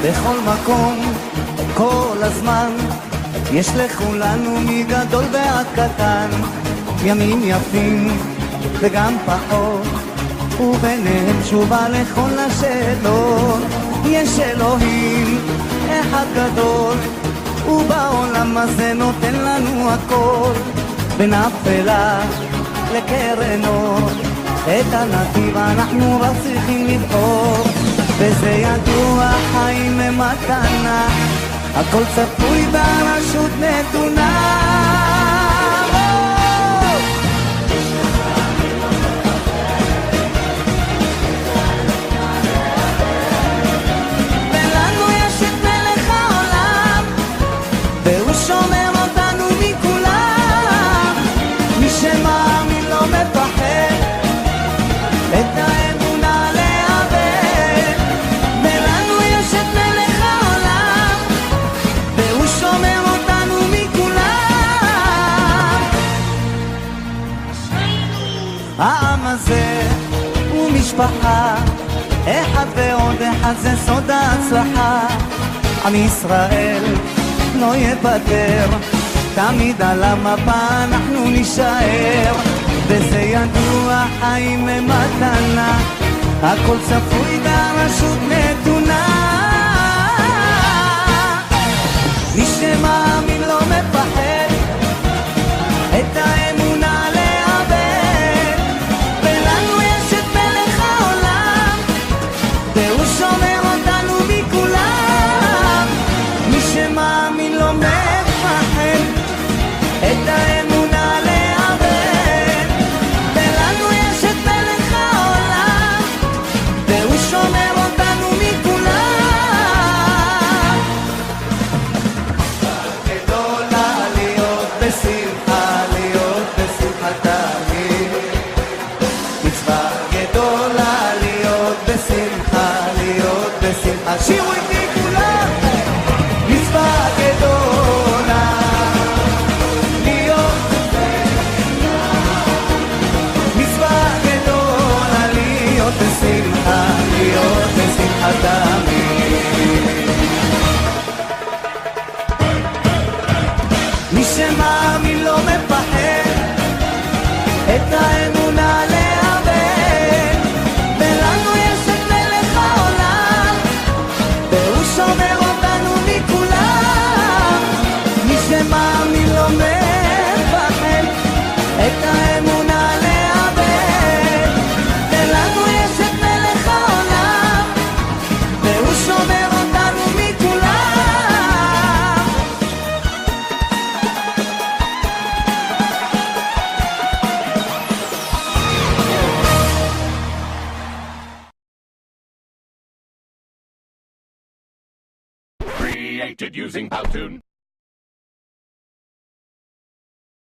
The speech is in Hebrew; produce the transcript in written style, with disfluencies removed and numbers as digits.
בכל מקום, כל הזמן, יש לכולנו מגדול ועד קטן, ימים יפים וגם פחות, וביניהם תשובה לכל השאלות. יש אלוהים אחד גדול, ובעולם הזה נותן לנו הכל, בין אפלה לקרן אור, את הנתיב אנחנו רק צריכים לבחור. וזה ידוע, חיים הם מתנה, הכל צפוי והרשות נתונה. ולנו יש את מלך העולם, והוא שומר אותנו מכולם. מי שמאמין לא מפחד, את האמונה לאבד. ולנו יש את מלך העולם, והוא שומר אותנו מכולם. העם הזה הוא משפחה, אחד ועוד אחד זה סוד ההצלחה. עם ישראל לא יוותר, תמיד על המפה אנחנו נשאר. וזה ידוע, חיים הם מתנה, הכל צפוי והרשות נתונה. מי שמאמין לא מפחד, את האמונה לאבד. ולנו יש את מלך העולם, והוא שומר אותנו מכולם. מי שמאמין לא מפחד, את האמונה לאבד. ולנו יש את מלך העולם, והוא שומר אותנו מכולם. גדולה להיות בשמחה, להיות בשמחתה תמיד. מצווה גדולה להיות בשמחה, להיות בשמחה. שירו איתי כולם. מצווה גדולה להיות, מצווה גדולה להיות בשמחה, להיות בשמחתה תמיד. מי שמאמין לא מפחד, את האמונה לאבד. ולנו יש את מלך העולם, והוא שומר אותנו מכולם. מי שמאמין לא מפחד, את האמונה לאבד. ולנו יש את מלך העולם, והוא שומר אותנו מכולם. Created using Powtoon.